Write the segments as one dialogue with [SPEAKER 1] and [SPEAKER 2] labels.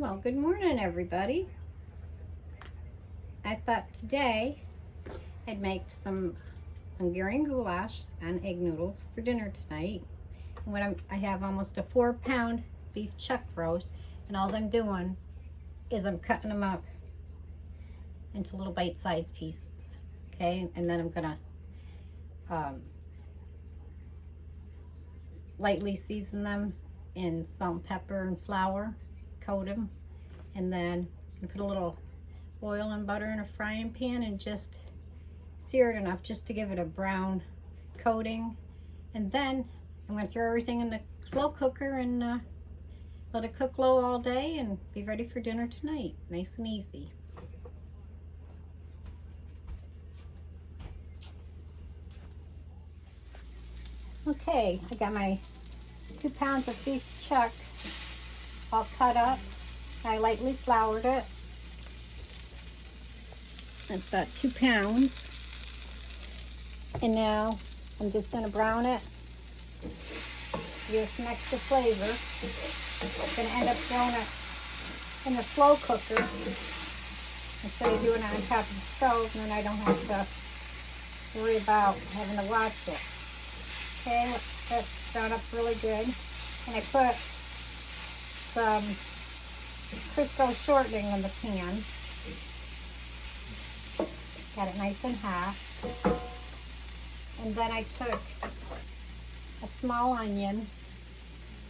[SPEAKER 1] Well, good morning, everybody. I thought today I'd make some Hungarian goulash and egg noodles for dinner tonight. And I have almost a 4-pound beef chuck roast, and all I'm doing is I'm cutting them up into little bite-sized pieces. Okay, and then I'm gonna lightly season them in salt and pepper and flour, coat them, and then I'm gonna put a little oil and butter in a frying pan and just sear it enough just to give it a brown coating. And then I'm going to throw everything in the slow cooker and let it cook low all day and be ready for dinner tonight. Nice and easy. Okay, I got my 2 pounds of beef chuck all cut up. I lightly floured it. That's about 2 pounds. And now I'm just going to brown it. Give some extra flavor. I'm going to end up throwing it in the slow cooker instead of doing it on top of the stove, and then I don't have to worry about having to watch it. Okay, that's browned up really good. And I put some Crisco shortening in the pan. Got it nice and hot. And then I took a small onion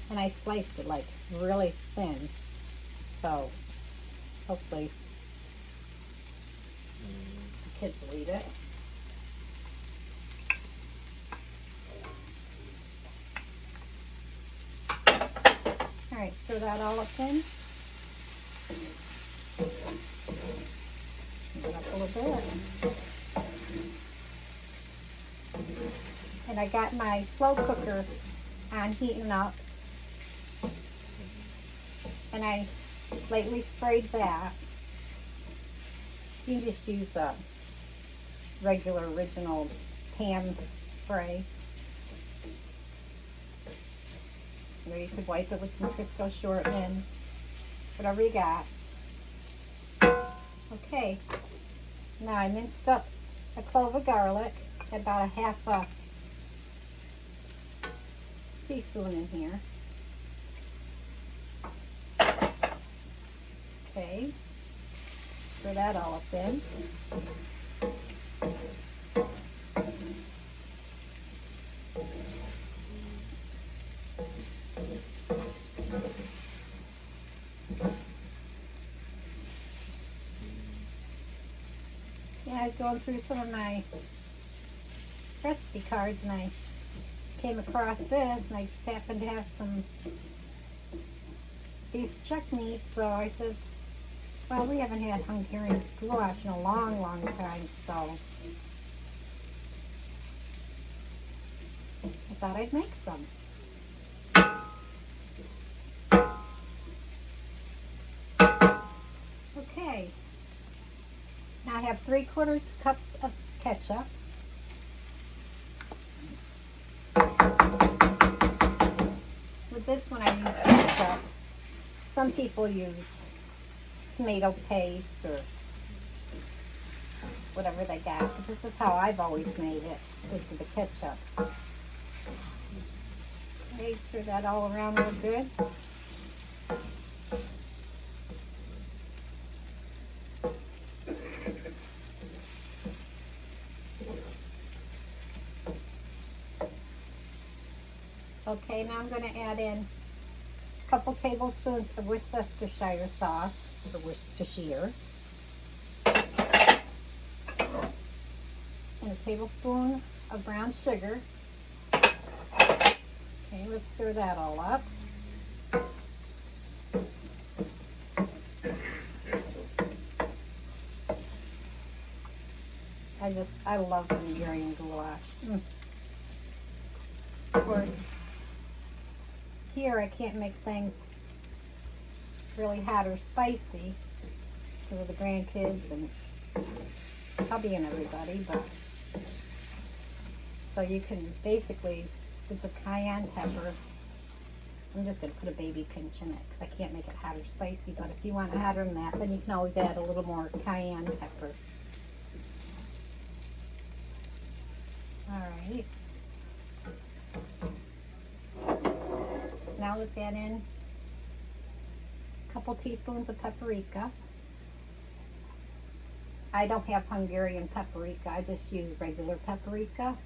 [SPEAKER 1] and I sliced it like really thin. So hopefully the kids will eat it. Alright, stir that all up in. It up a little bit. And I got my slow cooker on heating up, and I lightly sprayed that. You can just use a regular original pan spray. Or you could wipe it with some Crisco shortening, whatever you got. Okay, now I minced up a clove of garlic, about a half a teaspoon in here. Okay, stir that all up in. Yeah, I was going through some of my recipe cards and I came across this, and I just happened to have some beef chuck meat, so I says, well, we haven't had Hungarian goulash in a long, long time, so I thought I'd make some. Okay, now I have 3/4 cups of ketchup. With this one I use ketchup. Some people use tomato paste or whatever they got, but this is how I've always made it, is with the ketchup. Okay, stir that all around real good. Okay, now I'm going to add in a couple tablespoons of Worcestershire sauce, or Worcestershire, and a tablespoon of brown sugar. Okay, let's stir that all up. I love Hungarian goulash. Of course, here I can't make things really hot or spicy because of the grandkids and hubby and everybody, but so you can basically, with some cayenne pepper, I'm just going to put a baby pinch in it because I can't make it hot or spicy. But if you want it hotter than that, then you can always add a little more cayenne pepper. All right. Now let's add in a couple teaspoons of paprika. I don't have Hungarian paprika. I just use regular paprika.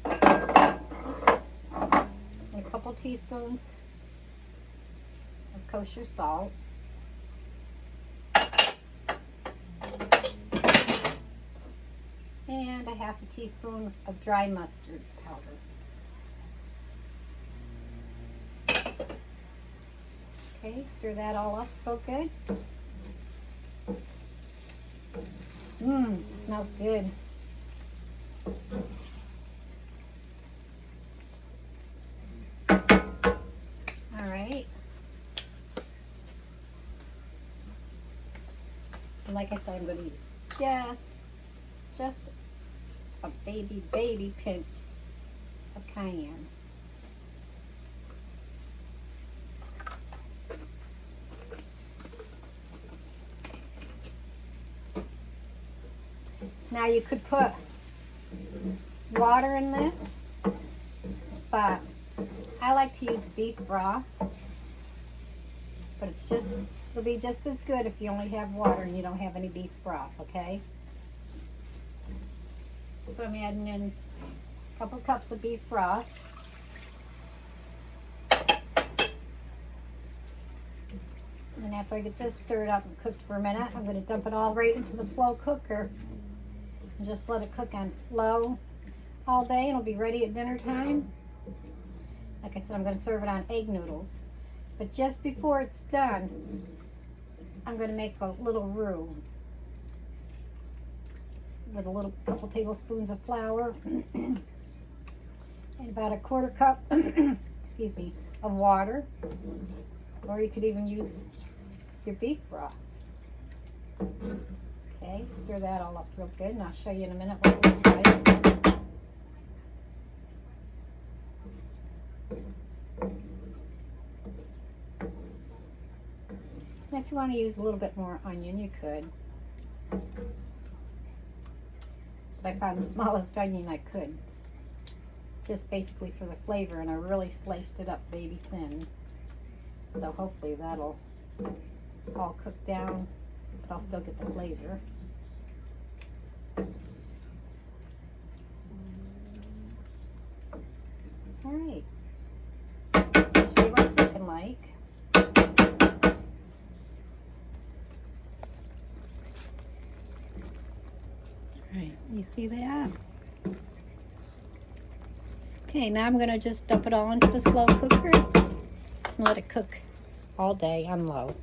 [SPEAKER 1] Oops. And a couple teaspoons of kosher salt. And a half a teaspoon of dry mustard powder. Okay, stir that all up real good. It smells good. All right. And like I said, I'm going to use just a baby pinch of cayenne. Now you could put water in this, but I like to use beef broth. But it'll be just as good if you only have water and you don't have any beef broth, okay? So I'm adding in a couple cups of beef broth. And then after I get this stirred up and cooked for a minute, I'm going to dump it all right into the slow cooker. And just let it cook on low all day and it'll be ready at dinner time. Like I said, I'm going to serve it on egg noodles. But just before it's done, I'm going to make a little roux with a couple tablespoons of flour and about a quarter cup, excuse me, of water. Or you could even use your beef broth. Okay, stir that all up real good, and I'll show you in a minute what it looks like. And if you want to use a little bit more onion, you could. But I found the smallest onion I could, just basically for the flavor, and I really sliced it up baby thin. So hopefully that'll all cook down, but I'll still get the flavor. All right, I'll show you what it's looking like. All right, you see that? Okay, now I'm gonna just dump it all into the slow cooker and let it cook all day on low.